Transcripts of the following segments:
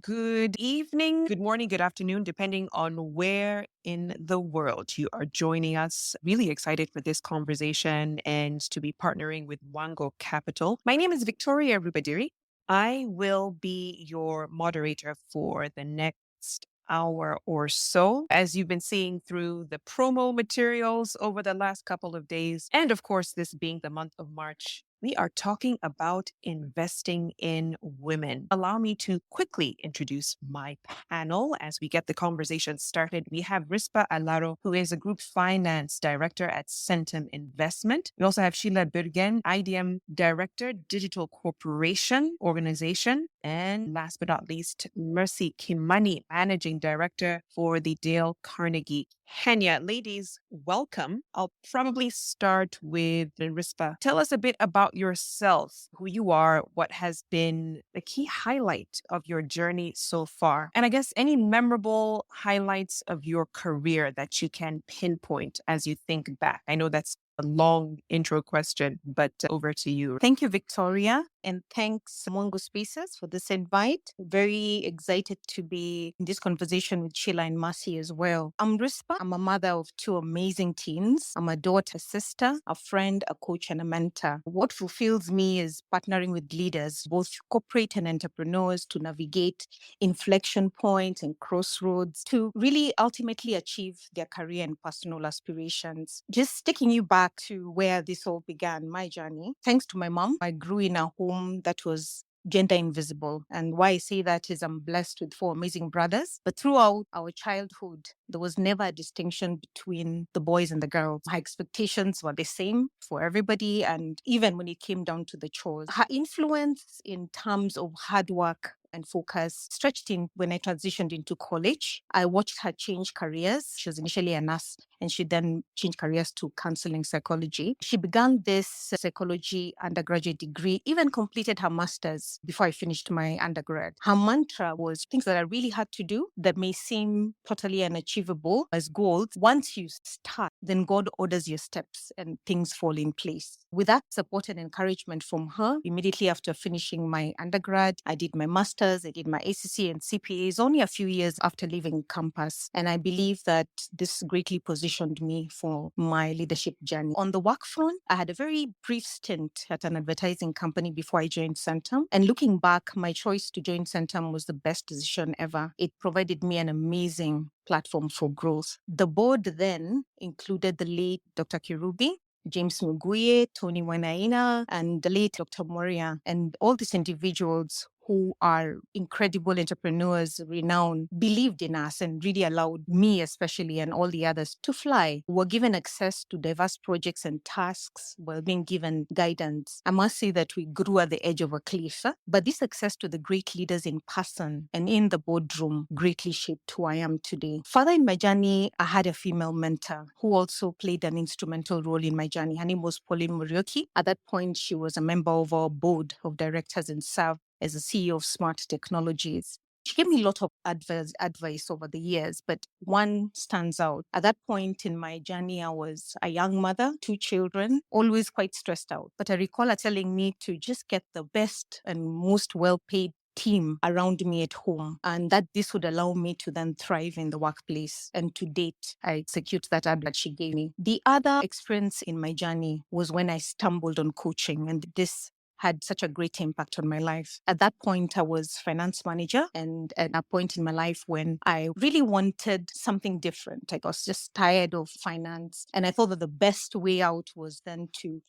Good evening, good morning, good afternoon, depending on where in the world you are joining us. Really excited for this conversation and to be partnering with Wango Capital. My name is Victoria Rubadiri. I will be your moderator for the next hour or so, as you've been seeing through the promo materials over the last couple of days. And of course, this being the month of March, we are talking about investing in women. Allow me to quickly introduce my panel as we get the conversation started. We have Rispa Alaro, who is a group finance director at Centum Investment. We also have Sheila Birgen, IDM director, Digital Corporation Organization. And last but not least, Mercy Kimani, managing director for the Dale Carnegie Kenya. Ladies, welcome. I'll probably start with Rispa. Tell us a bit about yourself, who you are, what has been the key highlight of your journey so far, and I guess any memorable highlights of your career that you can pinpoint as you think back. I know that's a long intro question, but over to you. Thank you, Victoria, and thanks, Mongo Spaces, for this invite. Very excited to be in this conversation with Sheila and Mercy as well. I'm Rispa. I'm a mother of two amazing teens. I'm a daughter, sister, a friend, a coach, and a mentor. What fulfills me is partnering with leaders, both corporate and entrepreneurs, to navigate inflection points and crossroads to really ultimately achieve their career and personal aspirations. Just taking you back to where this all began, my journey. Thanks to my mom, I grew in a home that was gender invisible. And why I say that is I'm blessed with four amazing brothers. But throughout our childhood, there was never a distinction between the boys and the girls. My expectations were the same for everybody. And even when it came down to the chores, her influence in terms of hard work and focus stretched in when I transitioned into college. I watched her change careers. She was initially a nurse and she then changed careers to counseling psychology. She began this psychology undergraduate degree, even completed her master's before I finished my undergrad. Her mantra was things that are really hard to do that may seem totally unachievable as goals. Once you start, then God orders your steps and things fall in place. With that support and encouragement from her, immediately after finishing my undergrad, I did my master's, I did my ACC and CPAs only a few years after leaving campus. And I believe that this greatly positioned me for my leadership journey. On the work front, I had a very brief stint at an advertising company before I joined Centum. And looking back, my choice to join Centum was the best decision ever. It provided me an amazing platform for growth. The board then included the late Dr. Kirubi, James Muguye, Tony Wanaina, and the late Dr. Moria. And all these individuals who are incredible entrepreneurs, renowned, believed in us and really allowed me especially and all the others to fly. We were given access to diverse projects and tasks while being given guidance. I must say that we grew at the edge of a cliff, but this access to the great leaders in person and in the boardroom greatly shaped who I am today. Further in my journey, I had a female mentor who also played an instrumental role in my journey. Her name was Pauline Murioki. At that point, she was a member of our board of directors and served as the CEO of Smart Technologies. She gave me a lot of advice over the years, but one stands out. At that point in my journey, I was a young mother, two children, always quite stressed out. But I recall her telling me to just get the best and most well-paid team around me at home, and that this would allow me to then thrive in the workplace. And to date, I execute that advice she gave me. The other experience in my journey was when I stumbled on coaching, and this had such a great impact on my life. At that point, I was finance manager and at a point in my life when I really wanted something different. I was just tired of finance. And I thought that the best way out was then to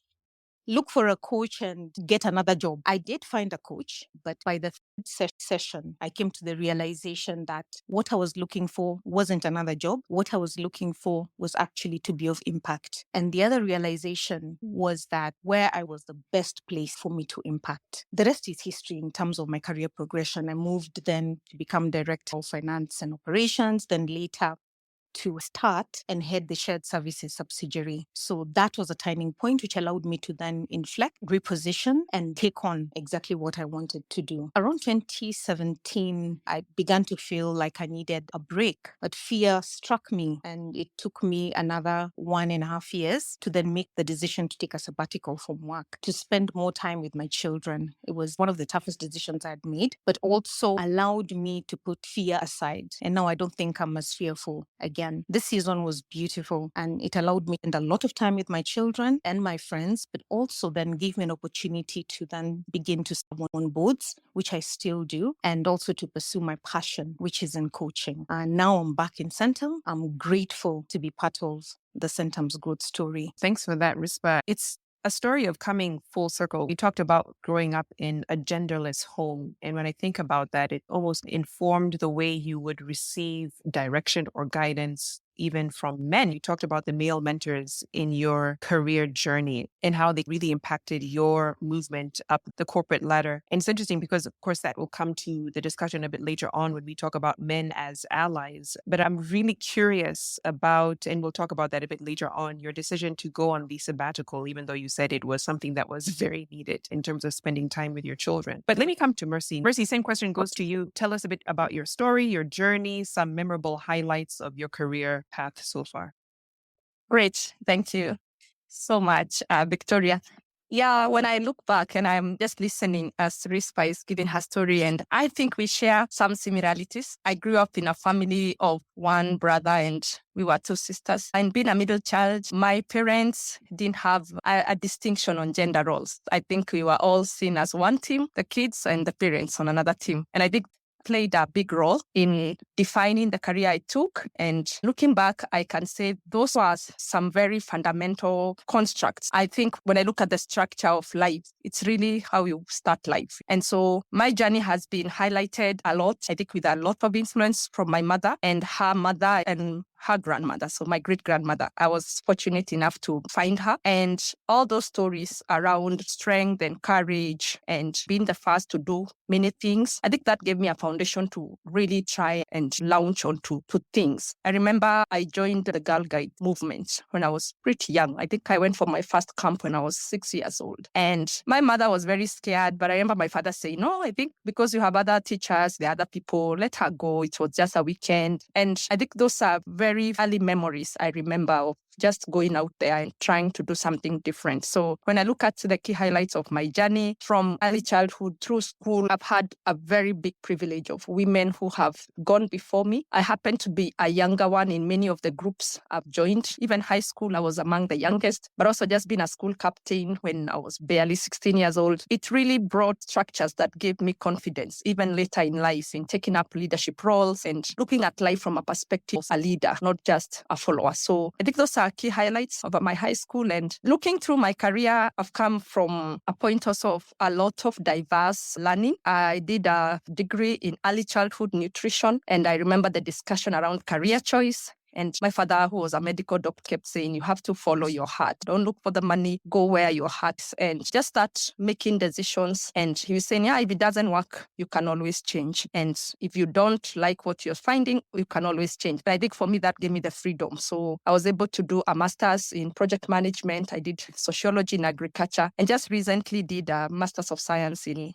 look for a coach and get another job. I did find a coach, but by the third session, I came to the realization that what I was looking for wasn't another job. What I was looking for was actually to be of impact. And the other realization was that where I was the best place for me to impact. The rest is history in terms of my career progression. I moved then to become director of finance and operations, then later to start and head the shared services subsidiary. So that was a turning point, which allowed me to then inflect, reposition, and take on exactly what I wanted to do. Around 2017, I began to feel like I needed a break, but fear struck me, and it took me another 1.5 years to then make the decision to take a sabbatical from work, to spend more time with my children. It was one of the toughest decisions I'd made, but also allowed me to put fear aside. And now I don't think I'm as fearful again. This season was beautiful, and it allowed me to spend a lot of time with my children and my friends, but also then gave me an opportunity to then begin to serve on boards, which I still do, and also to pursue my passion, which is in coaching. And now I'm back in Centum. I'm grateful to be part of the Centum's growth story. Thanks for that, Rispa. It's a story of coming full circle. You talked about growing up in a genderless home. And when I think about that, it almost informed the way you would receive direction or guidance even from men. You talked about the male mentors in your career journey and how they really impacted your movement up the corporate ladder. And it's interesting because, of course, that will come to the discussion a bit later on when we talk about men as allies. But I'm really curious about, and we'll talk about that a bit later on, your decision to go on the sabbatical, even though you said it was something that was very needed in terms of spending time with your children. But let me come to Mercy. Mercy, same question goes to you. Tell us a bit about your story, your journey, some memorable highlights of your career path so far. Great. Thank you so much, Victoria. Yeah, when I look back and I'm just listening as Rispa is giving her story, and I think we share some similarities. I grew up in a family of one brother and we were two sisters. And being a middle child, my parents didn't have a distinction on gender roles. I think we were all seen as one team, the kids and the parents on another team. And I think played a big role in defining the career I took. And looking back, I can say those were some very fundamental constructs. I think when I look at the structure of life, it's really how you start life. And so my journey has been highlighted a lot, I think with a lot of influence from my mother and her mother and her grandmother, so my great-grandmother. I was fortunate enough to find her. And all those stories around strength and courage and being the first to do many things, I think that gave me a foundation to really try and launch onto things. I remember I joined the Girl Guide movement when I was pretty young. I think I went for my first camp when I was 6 years old. And my mother was very scared, but I remember my father saying, no, I think because you have other teachers, the other people, let her go. It was just a weekend. And I think those are very early memories I remember of just going out there and trying to do something different. So when I look at the key highlights of my journey from early childhood through school, I've had a very big privilege of women who have gone before me. I happen to be a younger one in many of the groups I've joined. Even high school, I was among the youngest, but also just being a school captain when I was barely 16 years old. It really brought structures that gave me confidence, even later in life, in taking up leadership roles and looking at life from a perspective of a leader, not just a follower. So I think those are key highlights of my high school. And looking through my career, I've come from a point also of a lot of diverse learning. I did a degree in early childhood nutrition, and I remember the discussion around career choice. And my father, who was a medical doctor, kept saying, you have to follow your heart. Don't look for the money. Go where your heart's and just start making decisions. And he was saying, yeah, if it doesn't work, you can always change. And if you don't like what you're finding, you can always change. But I think for me, that gave me the freedom. So I was able to do a master's in project management. I did sociology in agriculture and just recently did a master's of science in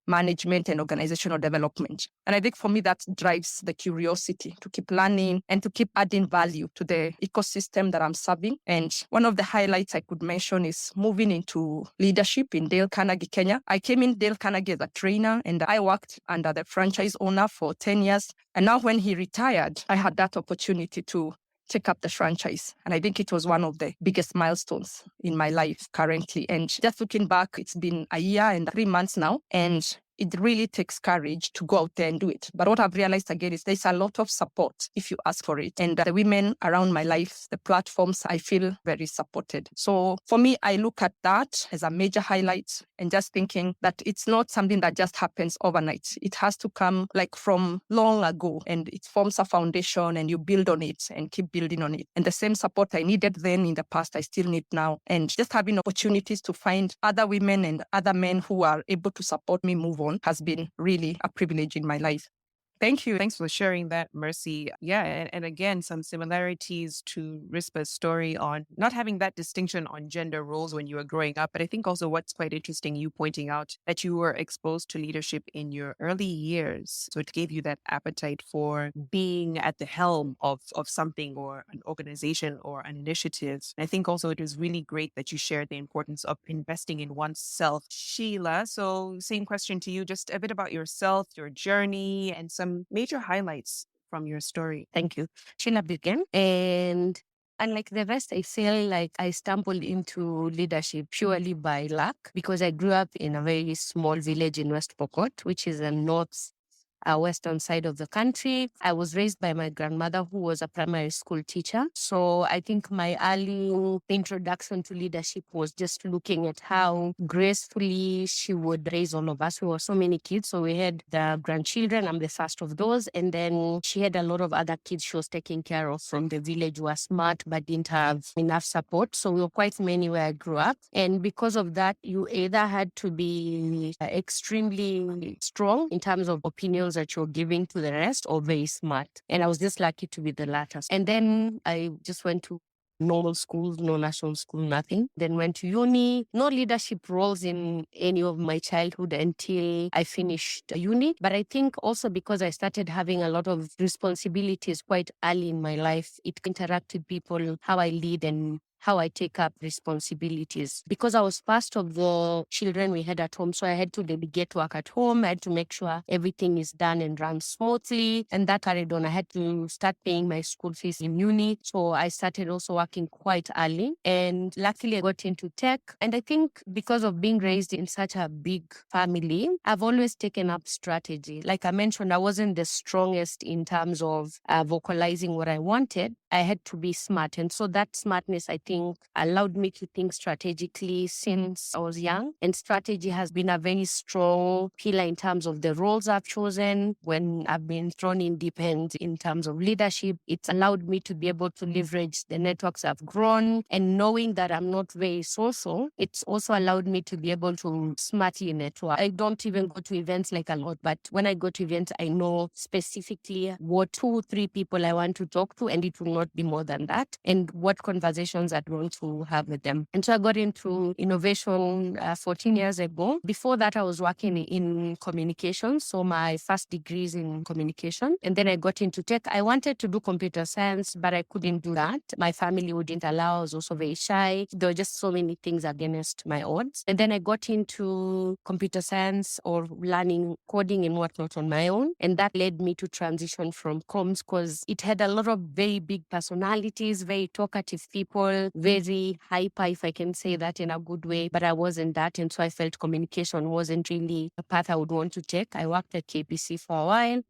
management and organizational development. And I think for me, that drives the curiosity to keep learning and to keep adding value to the ecosystem that I'm serving. And one of the highlights I could mention is moving into leadership in Dale Carnegie, Kenya. I came in Dale Carnegie as a trainer and I worked under the franchise owner for 10 years. And now when he retired, I had that opportunity to take up the franchise. And I think it was one of the biggest milestones in my life currently. And just looking back, it's been a year and 3 months now. And it really takes courage to go out there and do it. But what I've realized again is there's a lot of support if you ask for it. And the women around my life, the platforms, I feel very supported. So for me, I look at that as a major highlight and just thinking that it's not something that just happens overnight. It has to come like from long ago, and it forms a foundation and you build on it and keep building on it. And the same support I needed then in the past, I still need now. And just having opportunities to find other women and other men who are able to support me move on has been really a privilege in my life. Thank you. Thanks for sharing that, Mercy. Yeah, and again, some similarities to Rispa's story on not having that distinction on gender roles when you were growing up. But I think also what's quite interesting, you pointing out that you were exposed to leadership in your early years. So it gave you that appetite for being at the helm of something or an organization or an initiative. And I think also it was really great that you shared the importance of investing in oneself. Sheila, so same question to you, just a bit about yourself, your journey, and some major highlights from your story. Thank you. Sheila began. And unlike the rest, I feel like I stumbled into leadership purely by luck because I grew up in a very small village in West Pokot, which is a western side of the country. I was raised by my grandmother, who was a primary school teacher. So I think my early introduction to leadership was just looking at how gracefully she would raise all of us. We were so many kids. So we had the grandchildren. I'm the first of those. And then she had a lot of other kids she was taking care of from the village who were smart but didn't have enough support. So we were quite many where I grew up. And because of that, you either had to be extremely strong in terms of opinions that you're giving to the rest or very smart. And I was just lucky to be the latter. And then I just went to normal schools, no national school, nothing. Then went to uni, no leadership roles in any of my childhood until I finished uni. But I think also because I started having a lot of responsibilities quite early in my life, it interacted with people, how I lead and how I take up responsibilities. Because I was part of the children we had at home, so I had to delegate work at home. I had to make sure everything is done and run smoothly. And that carried on. I had to start paying my school fees in uni. So I started also working quite early. And luckily, I got into tech. And I think because of being raised in such a big family, I've always taken up strategy. Like I mentioned, I wasn't the strongest in terms of vocalizing what I wanted. I had to be smart. And so that smartness, I think, allowed me to think strategically since I was young. And strategy has been a very strong pillar in terms of the roles I've chosen. When I've been thrown in deep end in terms of leadership, it's allowed me to be able to leverage the networks I've grown. And knowing that I'm not very social, it's also allowed me to be able to smartly network. I don't even go to events like a lot, but when I go to events, I know specifically what 2-3 people I want to talk to, and it will not be more than that, and what conversations I'd want to have with them. And so I got into innovation 14 years ago. Before that, I was working in communications. So my first degree is in communication. And then I got into tech. I wanted to do computer science, but I couldn't do that. My family wouldn't allow. I was also very shy. There were just so many things against my odds. And then I got into computer science or learning coding and whatnot on my own. And that led me to transition from comms because it had a lot of very big personalities, very talkative people, very hyper, if I can say that in a good way, but I wasn't that. And so I felt communication wasn't really a path I would want to take. I worked at KPC for a while.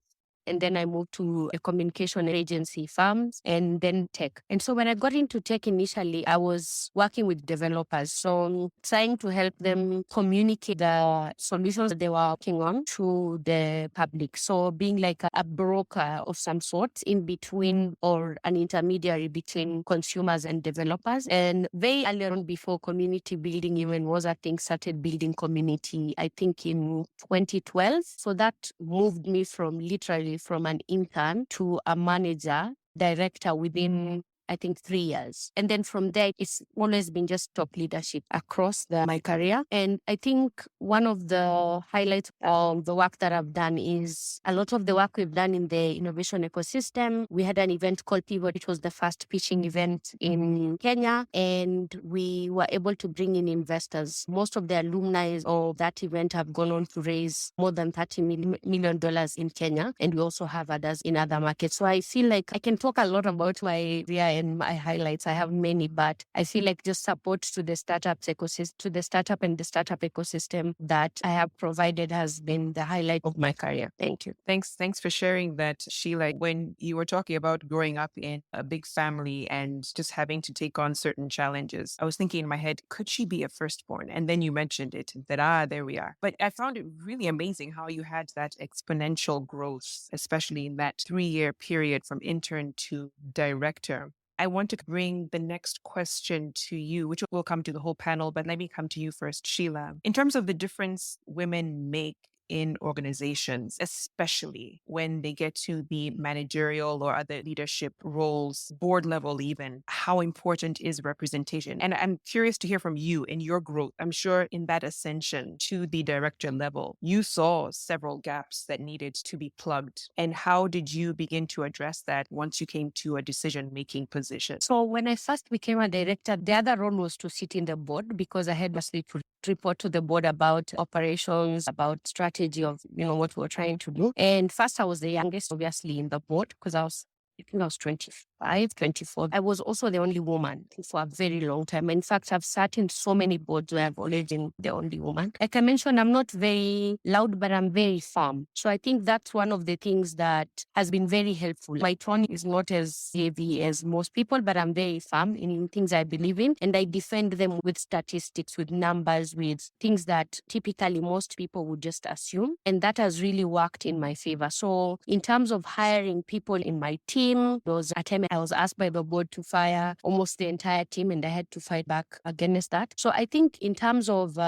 And then I moved to a communication agency firms and then tech. And so when I got into tech initially, I was working with developers. So trying to help them communicate the solutions that they were working on to the public. So being like a broker of some sort in between or an intermediary between consumers and developers. And very early on before community building even was a thing, started building community, I think in 2012. So that moved me from an intern to a manager, director within, I think, 3 years. And then from there, it's always been just top leadership across my career. And I think one of the highlights of the work that I've done is a lot of the work we've done in the innovation ecosystem. We had an event called Pivot, which was the first pitching event in Kenya. And we were able to bring in investors. Most of the alumni of that event have gone on to raise more than $30 million in Kenya. And we also have others in other markets. So I feel like I can talk a lot about my career and my highlights. I have many, but I feel like just support to the startups ecosystem, to the startup and the startup ecosystem that I have provided has been the highlight of my career. Thank you. Thanks for sharing that, Sheila. When you were talking about growing up in a big family and just having to take on certain challenges, I was thinking in my head, could she be a firstborn? And then you mentioned it, that there we are. But I found it really amazing how you had that exponential growth, especially in that 3-year period from intern to director. I want to bring the next question to you, which will come to the whole panel, but let me come to you first, Sheila. In terms of the difference women make in organizations, especially when they get to the managerial or other leadership roles, board level even? How important is representation? And I'm curious to hear from you in your growth. I'm sure in that ascension to the director level, you saw several gaps that needed to be plugged. And how did you begin to address that once you came to a decision-making position? So when I first became a director, the other role was to sit in the board because I had mostly to report to the board about operations, about strategy of, what we were trying to do. And first I was the youngest, obviously, in the board because I think I was 25, 24. I was also the only woman for a very long time. In fact, I've sat in so many boards where I've always been the only woman. Like I mentioned, I'm not very loud, but I'm very firm. So I think that's one of the things that has been very helpful. My tone is not as heavy as most people, but I'm very firm in things I believe in. And I defend them with statistics, with numbers, with things that typically most people would just assume. And that has really worked in my favor. So in terms of hiring people in my team, there was a time I was asked by the board to fire almost the entire team, and I had to fight back against that. So I think in terms of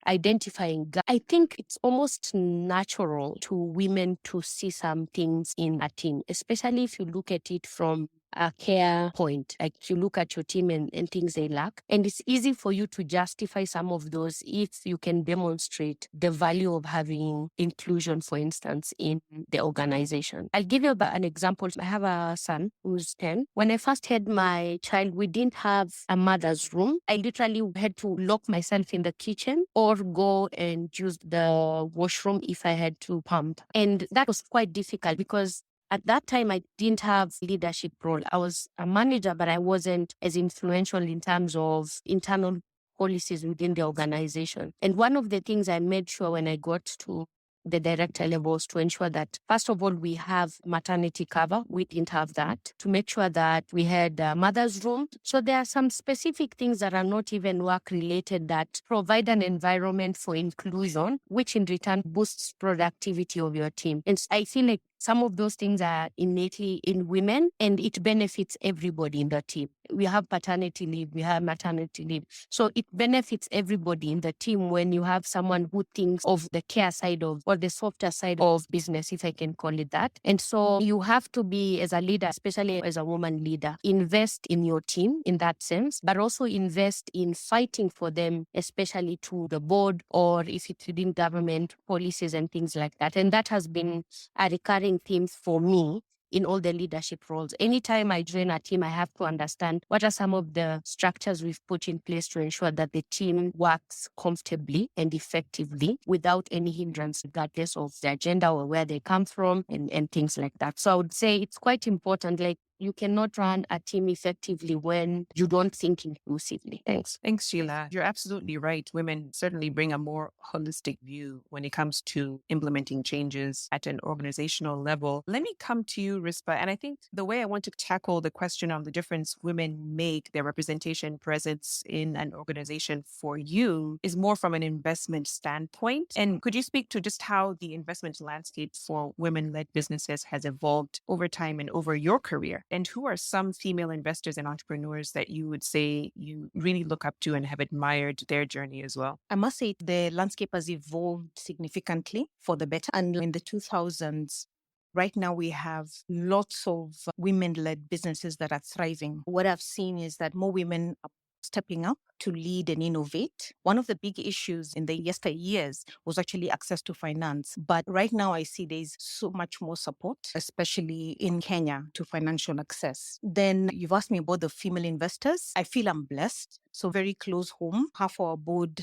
identifying, I think it's almost natural to women to see some things in a team, especially if you look at it from a care point. Like you look at your team and things they lack. And it's easy for you to justify some of those if you can demonstrate the value of having inclusion, for instance, in the organization. I'll give you an example. I have a son who's 10. When I first had my child, we didn't have a mother's room. I literally had to lock myself in the kitchen or go and use the washroom if I had to pump. And that was quite difficult because at that time, I didn't have leadership role. I was a manager, but I wasn't as influential in terms of internal policies within the organization. And one of the things I made sure when I got to the director level was to ensure that, first of all, we have maternity cover. We didn't have that. To make sure that we had a mother's room. So there are some specific things that are not even work related that provide an environment for inclusion, which in return boosts productivity of your team. And I feel like some of those things are innately in women and it benefits everybody in the team. We have paternity leave, we have maternity leave. So it benefits everybody in the team when you have someone who thinks of the care side of, or the softer side of business, if I can call it that. And so you have to be, as a leader, especially as a woman leader, invest in your team in that sense, but also invest in fighting for them, especially to the board or if it's within government policies and things like that. And that has been a recurring themes for me in all the leadership roles. Anytime I join a team, I have to understand what are some of the structures we've put in place to ensure that the team works comfortably and effectively without any hindrance, regardless of the agenda or where they come from and things like that. So I would say it's quite important. Like, you cannot run a team effectively when you don't think inclusively. Thanks. Thanks, Sheila. You're absolutely right. Women certainly bring a more holistic view when it comes to implementing changes at an organizational level. Let me come to you, Rispa. And I think the way I want to tackle the question on the difference women make, their representation presence in an organization for you, is more from an investment standpoint. And could you speak to just how the investment landscape for women-led businesses has evolved over time and over your career? And who are some female investors and entrepreneurs that you would say you really look up to and have admired their journey as well? I must say the landscape has evolved significantly for the better. And in the 2000s, right now we have lots of women-led businesses that are thriving. What I've seen is that more women are stepping up to lead and innovate. One of the big issues in the yesteryears was actually access to finance. But right now I see there's so much more support, especially in Kenya, to financial access. Then you've asked me about the female investors. I feel I'm blessed. So very close home. Half our board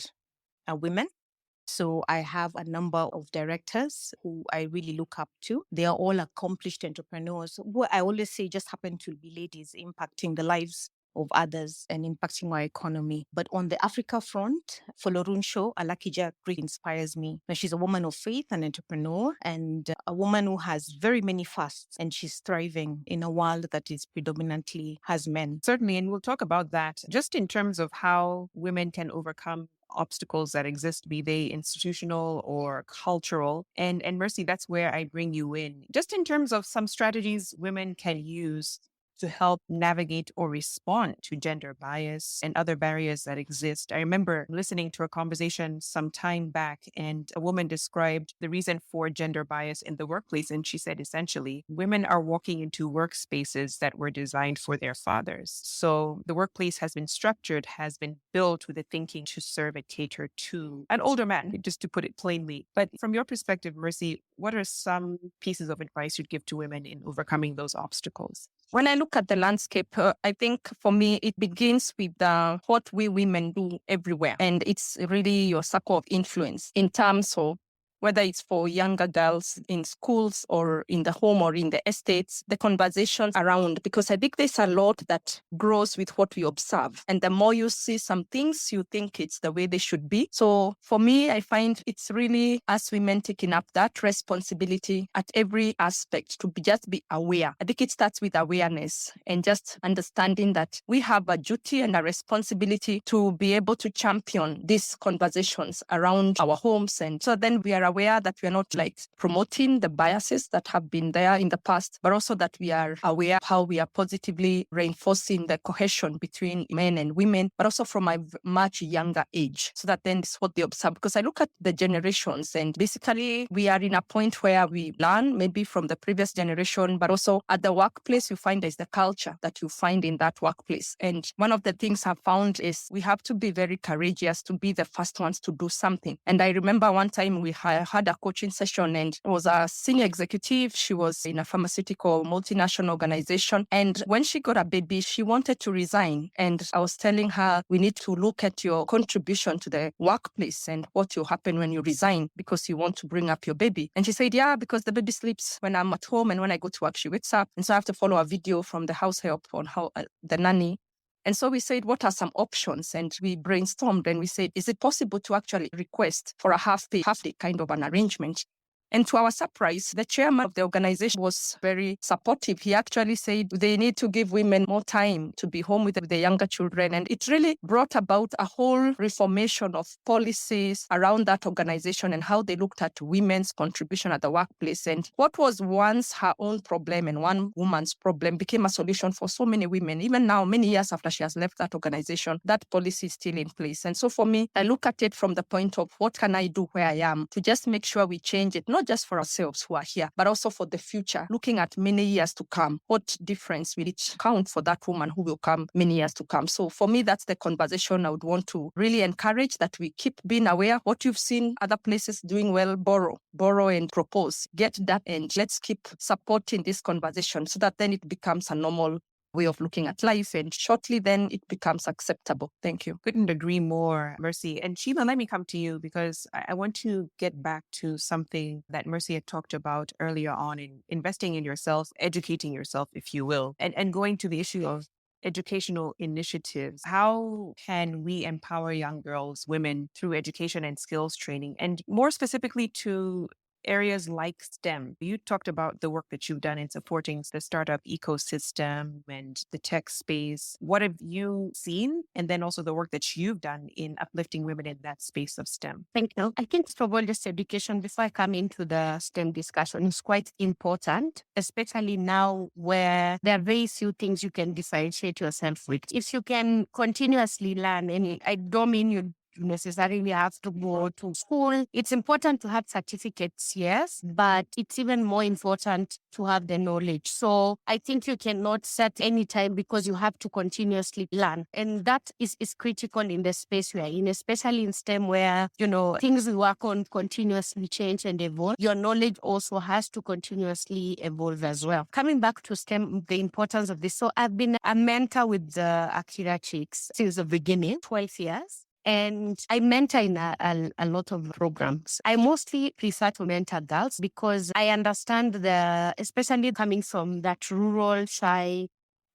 are women. So I have a number of directors who I really look up to. They are all accomplished entrepreneurs. What I always say just happen to be ladies impacting the lives of others and impacting our economy. But on the Africa front, Folorunsho Alakija really inspires me. Now, she's a woman of faith, an entrepreneur, and a woman who has very many fasts, and she's thriving in a world that is predominantly has men. Certainly, and we'll talk about that just in terms of how women can overcome obstacles that exist, be they institutional or cultural. And Mercy, that's where I bring you in. Just in terms of some strategies women can use to help navigate or respond to gender bias and other barriers that exist. I remember listening to a conversation some time back, and a woman described the reason for gender bias in the workplace. And she said essentially, women are walking into workspaces that were designed for their fathers. So the workplace has been structured, has been built with the thinking to serve and cater to an older man, just to put it plainly. But from your perspective, Mercy, what are some pieces of advice you'd give to women in overcoming those obstacles? When I look at the landscape, I think for me, it begins with what we women do everywhere. And it's really your circle of influence in terms of whether it's for younger girls in schools or in the home or in the estates, the conversations around, because I think there's a lot that grows with what we observe. And the more you see some things, you think it's the way they should be. So for me, I find it's really us women taking up that responsibility at every aspect to just be aware. I think it starts with awareness and just understanding that we have a duty and a responsibility to be able to champion these conversations around our homes. And so then we are aware that we are not like promoting the biases that have been there in the past, but also that we are aware how we are positively reinforcing the cohesion between men and women, but also from a much younger age. So that then is what they observe. Because I look at the generations, and basically we are in a point where we learn maybe from the previous generation, but also at the workplace, you find there's the culture that you find in that workplace. And one of the things I've found is we have to be very courageous to be the first ones to do something. And I remember one time we had a coaching session, and it was a senior executive. She was in a pharmaceutical multinational organization. And when she got a baby, she wanted to resign. And I was telling her, we need to look at your contribution to the workplace and what will happen when you resign because you want to bring up your baby. And she said, yeah, because the baby sleeps when I'm at home, and when I go to work, she wakes up. And so I have to follow a video from the house help on how the nanny. And so we said, what are some options? And we brainstormed, and we said, is it possible to actually request for a half-day kind of an arrangement? And to our surprise, the chairman of the organization was very supportive. He actually said they need to give women more time to be home with the younger children. And it really brought about a whole reformation of policies around that organization and how they looked at women's contribution at the workplace. And what was once her own problem and one woman's problem became a solution for so many women. Even now, many years after she has left that organization, that policy is still in place. And so for me, I look at it from the point of what can I do where I am to just make sure we change it, not just for ourselves who are here, but also for the future, looking at many years to come. What difference will it count for that woman who will come many years to come? So for me, that's the conversation I would want to really encourage, that we keep being aware. What you've seen other places doing well, borrow and propose. Get that, and let's keep supporting this conversation so that then it becomes a normal way of looking at life, and shortly then it becomes acceptable. Thank you. Couldn't agree more, Mercy. And Sheila, let me come to you because I want to get back to something that Mercy had talked about earlier on in investing in yourself, educating yourself, if you will, and going to the issue of educational initiatives. How can we empower young girls, women, through education and skills training, and more specifically to areas like STEM? You talked about the work that you've done in supporting the startup ecosystem and the tech space. What have you seen? And then also the work that you've done in uplifting women in that space of STEM. Thank you. I think first of all, this education, before I come into the STEM discussion, is quite important, especially now where there are very few things you can differentiate yourself with. If you can continuously learn, and I don't mean you necessarily have to go to school. It's important to have certificates, yes, but it's even more important to have the knowledge. So I think you cannot set any time because you have to continuously learn. And that is critical in the space we are in, especially in STEM where, things we work on continuously change and evolve. Your knowledge also has to continuously evolve as well. Coming back to STEM, the importance of this. So I've been a mentor with the Akira Chicks since the beginning, 12 years. And I mentor in a lot of programs. I mostly prefer to mentor girls because I understand especially coming from that rural, shy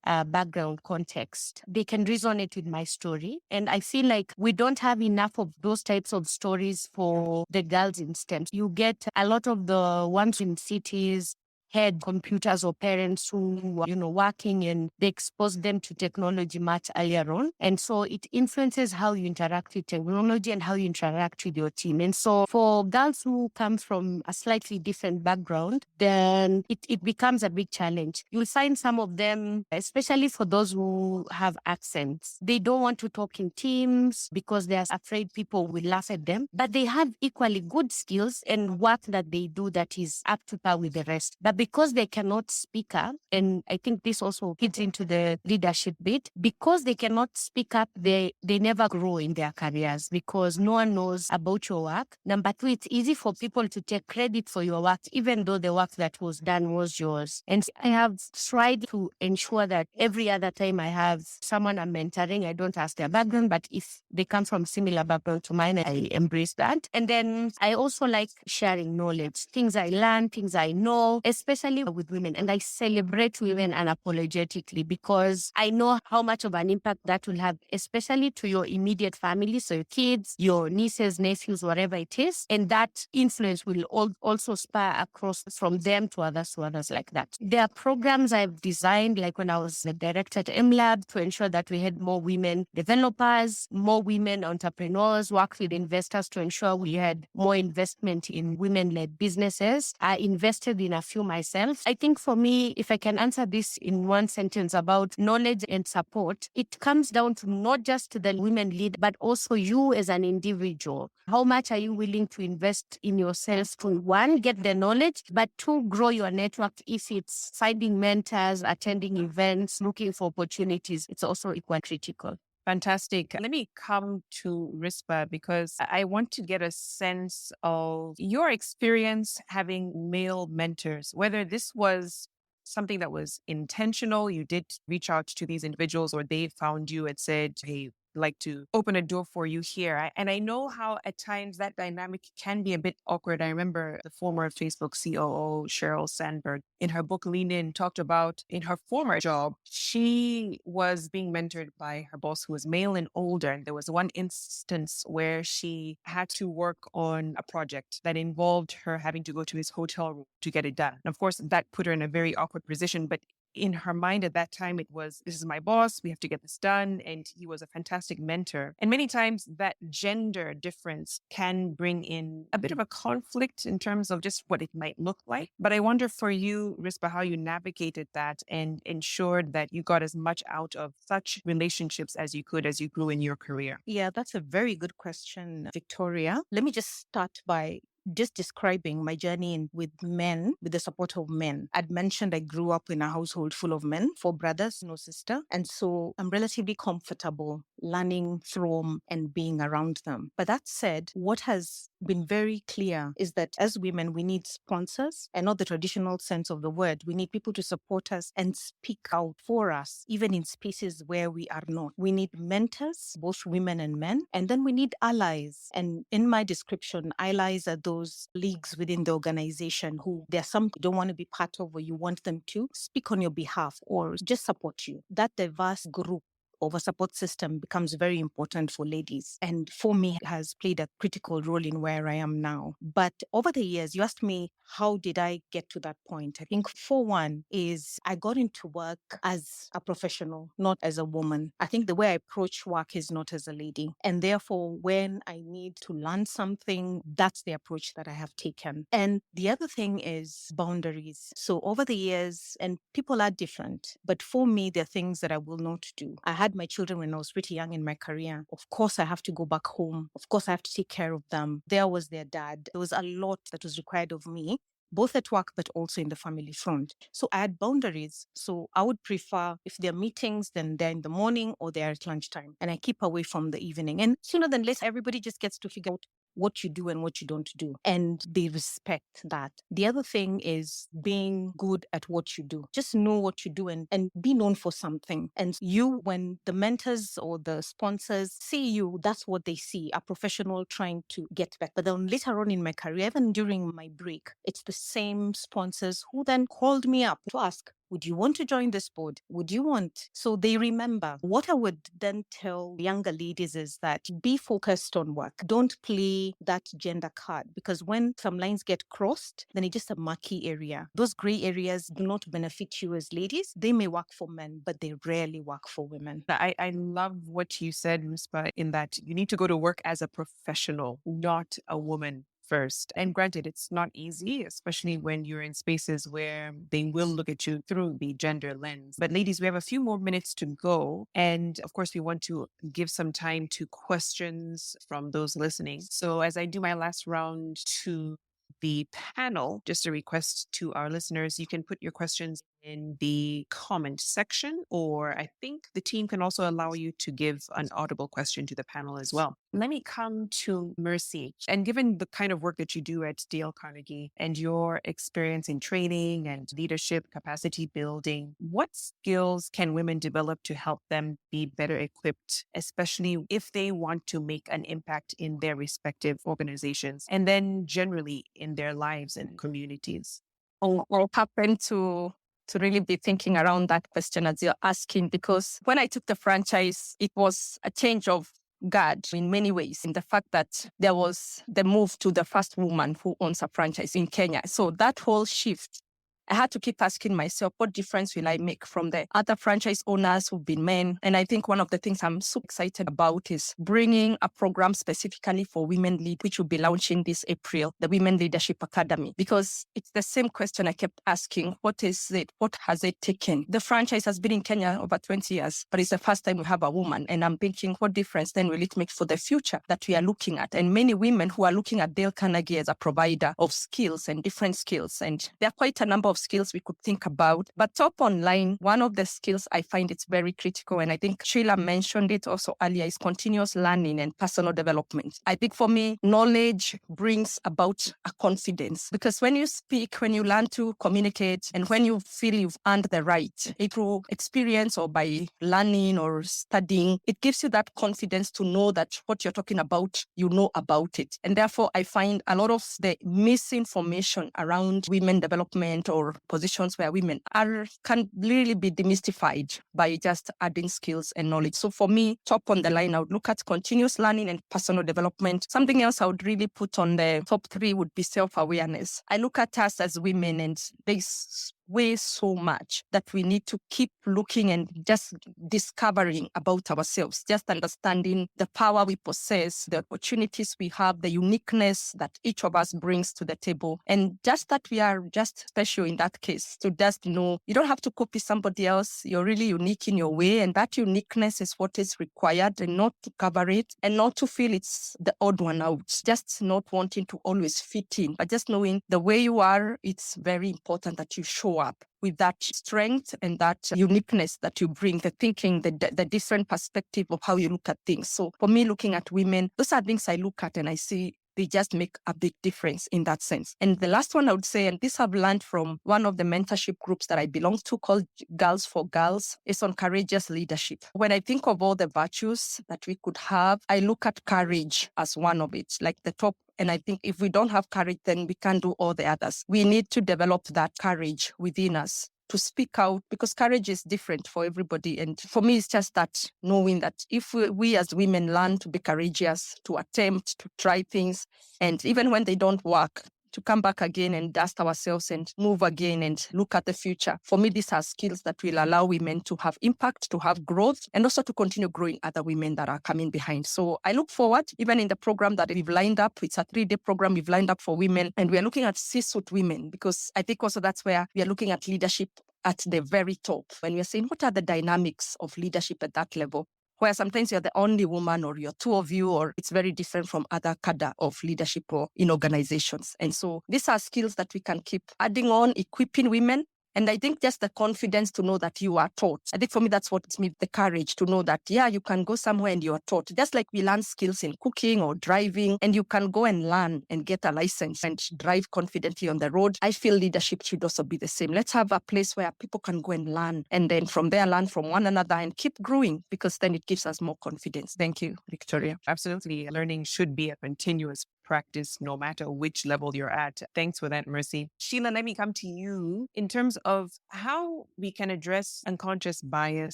background context, they can resonate with my story. And I feel like we don't have enough of those types of stories for the girls in STEM. You get a lot of the ones in cities, had computers or parents who were, working, and they exposed them to technology much earlier on. And so it influences how you interact with technology and how you interact with your team. And so for girls who come from a slightly different background, then it becomes a big challenge. You'll find some of them, especially for those who have accents, they don't want to talk in teams because they're afraid people will laugh at them, but they have equally good skills and work that they do that is up to par with the rest. But because they cannot speak up, and I think this also fits into the leadership bit, because they cannot speak up, they never grow in their careers because no one knows about your work. Number two, it's easy for people to take credit for your work, even though the work that was done was yours. And I have tried to ensure that every other time I have someone I'm mentoring, I don't ask their background, but if they come from similar background to mine, I embrace that. And then I also like sharing knowledge, things I learn, things I know, especially with women. And I celebrate women unapologetically because I know how much of an impact that will have, especially to your immediate family, so your kids, your nieces, nephews, whatever it is. And that influence will also spur across from them to others like that. There are programs I've designed, like when I was the director at MLab, to ensure that we had more women developers, more women entrepreneurs, work with investors to ensure we had more investment in women-led businesses. I invested in a few myself. I think for me, if I can answer this in one sentence about knowledge and support, it comes down to not just the women lead, but also you as an individual. How much are you willing to invest in yourself to, one, get the knowledge, but two, grow your network? If it's finding mentors, attending events, looking for opportunities, it's also equally critical. Fantastic. Let me come to Rispa because I want to get a sense of your experience having male mentors, whether this was something that was intentional. You did reach out to these individuals or they found you and said, hey, like to open a door for you here. And I know how at times that dynamic can be a bit awkward. I remember the former Facebook COO, Sheryl Sandberg, in her book Lean In, talked about in her former job, she was being mentored by her boss who was male and older. And there was one instance where she had to work on a project that involved her having to go to his hotel room to get it done. And of course, that put her in a very awkward position. But in her mind at that time, it was, this is my boss, we have to get this done. And he was a fantastic mentor. And many times that gender difference can bring in a bit of a conflict in terms of just what it might look like. But I wonder for you, Rispa, how you navigated that and ensured that you got as much out of such relationships as you could as you grew in your career. Yeah, that's a very good question, Victoria. Let me just start by just describing my journey with men, with the support of men. I'd mentioned I grew up in a household full of men, 4 brothers, no sister. And so I'm relatively comfortable learning from and being around them. But that said, what has been very clear is that as women, we need sponsors, and not the traditional sense of the word. We need people to support us and speak out for us, even in spaces where we are not. We need mentors, both women and men, and then we need allies. And in my description, allies are those leagues within the organization who there are some you don't want to be part of or you want them to speak on your behalf or just support you. That diverse group of a support system becomes very important for ladies. And for me, has played a critical role in where I am now. But over the years, you asked me, how did I get to that point? I think for one is I got into work as a professional, not as a woman. I think the way I approach work is not as a lady. And therefore, when I need to learn something, that's the approach that I have taken. And the other thing is boundaries. So over the years, and people are different, but for me, there are things that I will not do. I had my children when I was pretty young in my career. Of course, I have to go back home. Of course, I have to take care of them. There was their dad. There was a lot that was required of me, both at work, but also in the family front. So I had boundaries. So I would prefer if there are meetings, then they're in the morning or they're at lunchtime. And I keep away from the evening. And sooner than later, everybody just gets to figure out what you do and what you don't do. And they respect that. The other thing is being good at what you do. Just know what you do and be known for something. And you, when the mentors or the sponsors see you, that's what they see, a professional trying to get back. But then later on in my career, even during my break, it's the same sponsors who then called me up to ask, Would you want to join this board? Would you want? So they remember. What I would then tell younger ladies is that be focused on work. Don't play that gender card, because when some lines get crossed, then it's just a murky area. Those gray areas do not benefit you as ladies. They may work for men, but they rarely work for women. I love what you said, Ruspa, in that you need to go to work as a professional, not a woman first. And granted, it's not easy, especially when you're in spaces where they will look at you through the gender lens. But ladies, we have a few more minutes to go. And of course, we want to give some time to questions from those listening. So as I do my last round to the panel, just a request to our listeners, you can put your questions in the comment section, or I think the team can also allow you to give an audible question to the panel as well. Let me come to Mercy. And given the kind of work that you do at Dale Carnegie and your experience in training and leadership, capacity building, what skills can women develop to help them be better equipped, especially if they want to make an impact in their respective organizations and then generally in their lives and communities? I'll happen to really be thinking around that question as you're asking, because when I took the franchise, it was a change of guard in many ways, in the fact that there was the move to the first woman who owns a franchise in Kenya. So that whole shift, I had to keep asking myself, what difference will I make from the other franchise owners who've been men? And I think one of the things I'm so excited about is bringing a program specifically for women lead, which will be launching this April, the Women Leadership Academy, because it's the same question I kept asking. What is it? What has it taken? The franchise has been in Kenya over 20 years, but it's the first time we have a woman. And I'm thinking, what difference then will it make for the future that we are looking at? And many women who are looking at Dale Carnegie as a provider of skills and different skills. And there are quite a number of skills we could think about. But top online, one of the skills I find it's very critical, and I think Sheila mentioned it also earlier, is continuous learning and personal development. I think for me, knowledge brings about a confidence, because when you speak, when you learn to communicate, and when you feel you've earned the right through experience or by learning or studying, it gives you that confidence to know that what you're talking about, you know about it. And therefore, I find a lot of the misinformation around women development or positions where women are can really be demystified by just adding skills and knowledge. So for me, top on the line, I would look at continuous learning and personal development. Something else I would really put on the top 3 would be self-awareness. I look at us as women, and there's way so much that we need to keep looking and just discovering about ourselves, just understanding the power we possess, the opportunities we have, the uniqueness that each of us brings to the table, and just that we are just special in that case. To just know you don't have to copy somebody else. You're really unique in your way, and that uniqueness is what is required, and not to cover it and not to feel it's the odd one out, just not wanting to always fit in, but just knowing the way you are. It's very important that you show up with that strength and that uniqueness that you bring, the thinking, the different perspective of how you look at things. So for me, looking at women, those are things I look at and I see they just make a big difference in that sense. And the last one I would say, and this I've learned from one of the mentorship groups that I belong to called Girls for Girls, is on courageous leadership. When I think of all the virtues that we could have, I look at courage as one of it, like the top. And I think if we don't have courage, then we can't do all the others. We need to develop that courage within us to speak out, because courage is different for everybody. And for me, it's just that knowing that if we as women learn to be courageous, to attempt, to try things, and even when they don't work, to come back again and dust ourselves and move again and look at the future. For me, these are skills that will allow women to have impact, to have growth, and also to continue growing other women that are coming behind. So I look forward, even in the program that we've lined up, it's a 3-day program we've lined up for women, and we're looking at C-suite women, because I think also that's where we are looking at leadership at the very top. When we're saying what are the dynamics of leadership at that level, where sometimes you're the only woman or you're 2 of you, or it's very different from other cadre of leadership or in organizations. And so these are skills that we can keep adding on, equipping women. And I think just the confidence to know that you are taught. I think for me, that's what gives me the courage to know that, yeah, you can go somewhere and you are taught. Just like we learn skills in cooking or driving, and you can go and learn and get a license and drive confidently on the road. I feel leadership should also be the same. Let's have a place where people can go and learn, and then from there learn from one another and keep growing, because then it gives us more confidence. Thank you, Victoria. Absolutely. Learning should be a continuous practice no matter which level you're at. Thanks for that, Mercy. Sheila, let me come to you in terms of how we can address unconscious bias,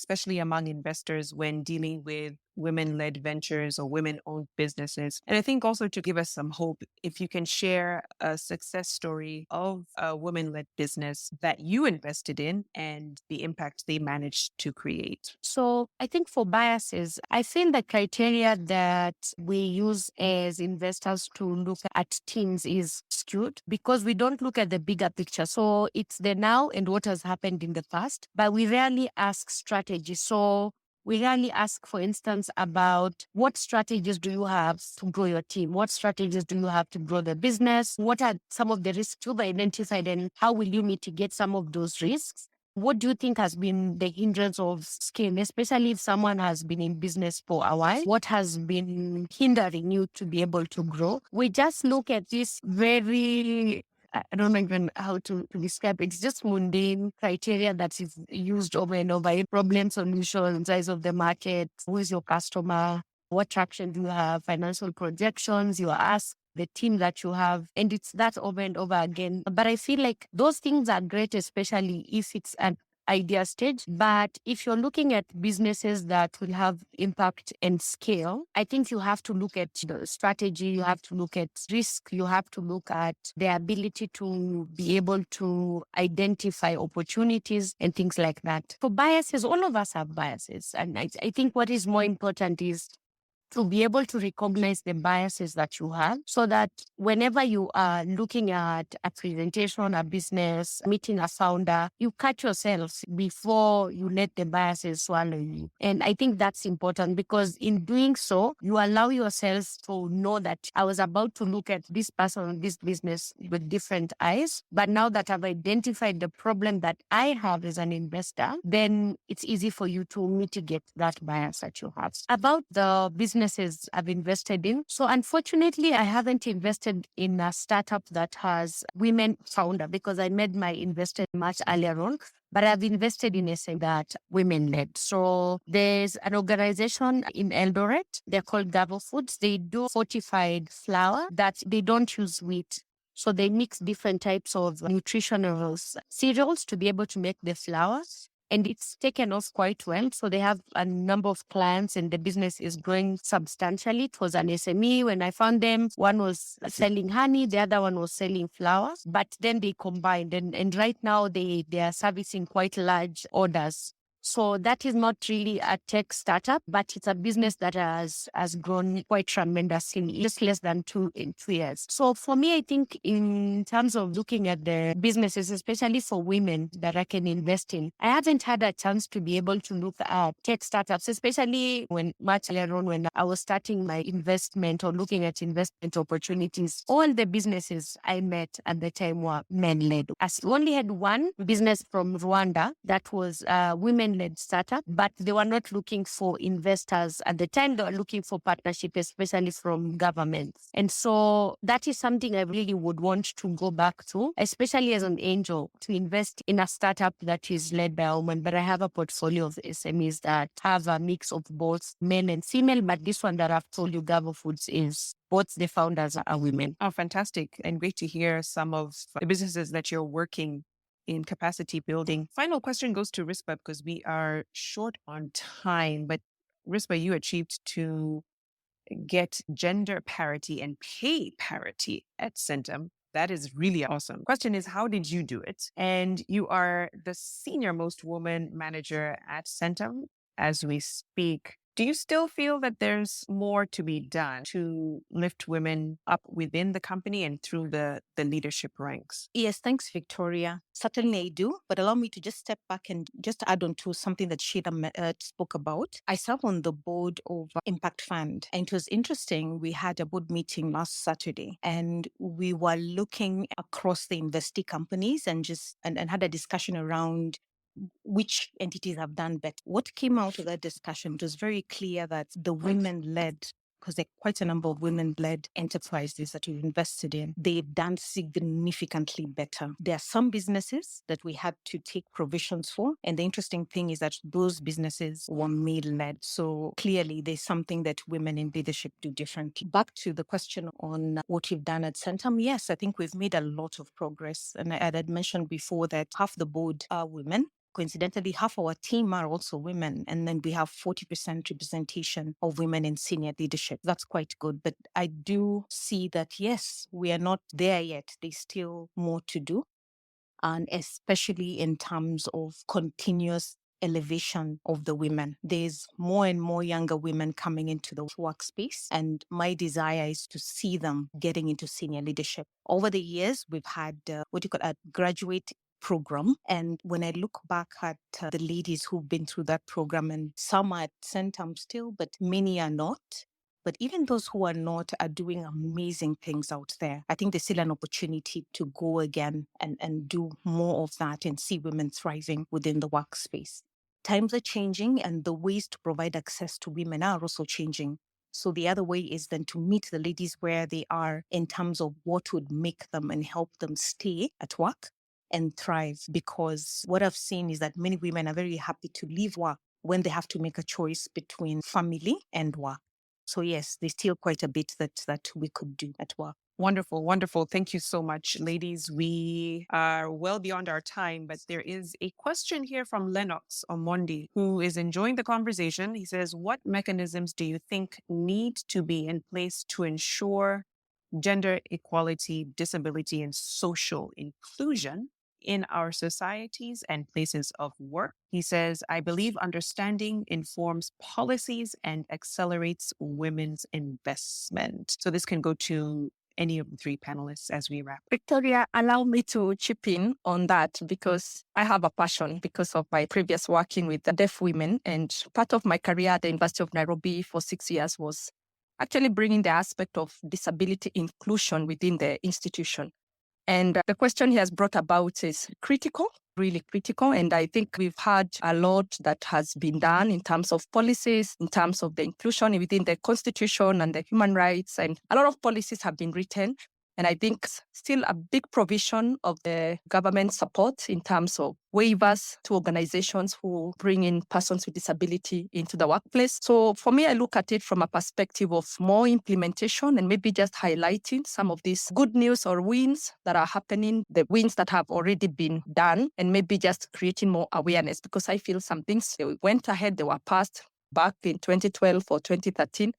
especially among investors when dealing with women-led ventures or women-owned businesses. And I think also to give us some hope, if you can share a success story of a women-led business that you invested in and the impact they managed to create. So I think for biases, I feel the criteria that we use as investors to look at teams is skewed because we don't look at the bigger picture. So it's the now and what has happened in the past, but we rarely ask strategy. So we rarely ask, for instance, about what strategies do you have to grow your team? What strategies do you have to grow the business? What are some of the risks you've identified and how will you mitigate some of those risks? What do you think has been the hindrance of scale, especially if someone has been in business for a while? What has been hindering you to be able to grow? We just look at this very, I don't know even how to describe it. It's just mundane criteria that is used over and over. Problem solution, size of the market, who is your customer, what traction do you have, financial projections, you are asked, the team that you have, and it's that over and over again. But I feel like those things are great, especially if it's an idea stage. But if you're looking at businesses that will have impact and scale, I think you have to look at the strategy, you have to look at risk, you have to look at the ability to be able to identify opportunities and things like that. For biases, all of us have biases. And I think what is more important is to be able to recognize the biases that you have so that whenever you are looking at a presentation, a business, meeting a founder, you catch yourself before you let the biases swallow you. And I think that's important because in doing so, you allow yourself to know that I was about to look at this person, this business with different eyes. But now that I've identified the problem that I have as an investor, then it's easy for you to mitigate that bias that you have. About the businesses I've invested in. So unfortunately, I haven't invested in a startup that has women founder because I made my investment much earlier on. But I've invested in a thing that women-led. So there's an organization in Eldoret. They're called Gavo Foods. They do fortified flour that they don't use wheat. So they mix different types of nutritional cereals to be able to make the flour. And it's taken off quite well. So they have a number of clients and the business is growing substantially. It was an SME. When I found them, one was selling honey, the other one was selling flour. But then they combined and right now they are servicing quite large orders. So that is not really a tech startup, but it's a business that has grown quite tremendously in just less than 2 years. So for me, I think in terms of looking at the businesses, especially for women that I can invest in, I haven't had a chance to be able to look at tech startups, especially when much earlier on when I was starting my investment or looking at investment opportunities. All the businesses I met at the time were men-led. I only had one business from Rwanda that was women-led startup, but they were not looking for investors at the time. They were looking for partnership, especially from governments. And so that is something I really would want to go back to, especially as an angel, to invest in a startup that is led by a woman. But I have a portfolio of SMEs that have a mix of both men and female. But this one that I've told you, Gavo Foods, is both the founders are women. Oh, fantastic. And great to hear some of the businesses that you're working in capacity building. Final question goes to Rispa because we are short on time. But Rispa, you achieved to get gender parity and pay parity at Centum. That is really awesome. Question is, how did you do it? And you are the senior most woman manager at Centum as we speak. Do you still feel that there's more to be done to lift women up within the company and through the leadership ranks? Yes, thanks, Victoria. Certainly I do, but allow me to just step back and just add on to something that Sheila spoke about. I serve on the board of Impact Fund, and it was interesting. We had a board meeting last Saturday, and we were looking across the investee companies and had a discussion around which entities have done better. What came out of that discussion, it was very clear that the women-led because there are quite a number of women-led enterprises that we've invested in, they've done significantly better. There are some businesses that we had to take provisions for. And the interesting thing is that those businesses were male-led. So clearly there's something that women in leadership do differently. Back to the question on what you've done at Centum, yes, I think we've made a lot of progress. And I had mentioned before that half the board are women. Coincidentally, half our team are also women, and then we have 40% representation of women in senior leadership. That's quite good. But I do see that, yes, we are not there yet. There's still more to do, and especially in terms of continuous elevation of the women. There's more and more younger women coming into the workspace, and my desire is to see them getting into senior leadership. Over the years, we've had a graduate program. And when I look back at the ladies who've been through that program, and some are at Centum still, but many are not. But even those who are not are doing amazing things out there. I think there's still an opportunity to go again and do more of that and see women thriving within the workspace. Times are changing, and the ways to provide access to women are also changing. So the other way is then to meet the ladies where they are in terms of what would make them and help them stay at work and thrive. Because what I've seen is that many women are very happy to leave work when they have to make a choice between family and work. So yes, there's still quite a bit that we could do at work. Wonderful, wonderful. Thank you so much, ladies. We are well beyond our time, but there is a question here from Lennox Omondi, who is enjoying the conversation. He says, what mechanisms do you think need to be in place to ensure gender equality, disability, and social inclusion in our societies and places of work? He says, I believe understanding informs policies and accelerates women's investment. So this can go to any of the three panelists as we wrap. Victoria, allow me to chip in on that because I have a passion because of my previous working with the deaf women. And part of my career at the University of Nairobi for 6 years was actually bringing the aspect of disability inclusion within the institution. And the question he has brought about is critical, really critical. And I think we've had a lot that has been done in terms of policies, in terms of the inclusion within the constitution and the human rights. And a lot of policies have been written. And I think still a big provision of the government support in terms of waivers to organizations who bring in persons with disability into the workplace. So for me, I look at it from a perspective of more implementation and maybe just highlighting some of these good news or wins that are happening, the wins that have already been done, and maybe just creating more awareness, because I feel some things they went ahead, they were passed back in 2012 or 2013.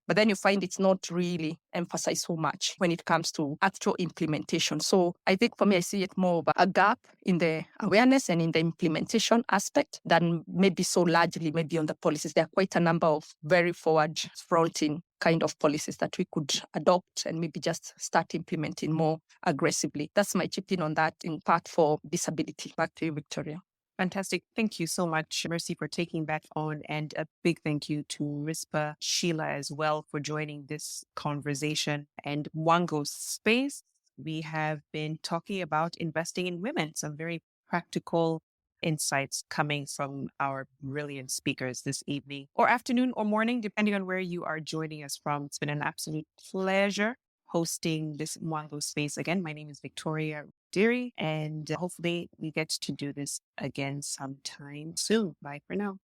But then you find it's not really emphasized so much when it comes to actual implementation. So I think for me, I see it more of a gap in the awareness and in the implementation aspect than maybe so largely maybe on the policies. There are quite a number of very forward-fronting kind of policies that we could adopt and maybe just start implementing more aggressively. That's my chip in on that in part for disability. Back to you, Victoria. Fantastic. Thank you so much, Mercy, for taking that on. And a big thank you to Rispa Sheila as well for joining this conversation. And Mwango Space, we have been talking about investing in women, some very practical insights coming from our brilliant speakers this evening or afternoon or morning, depending on where you are joining us from. It's been an absolute pleasure hosting this Mwango Space again. My name is Victoria Diri, and hopefully we get to do this again sometime soon. Bye for now.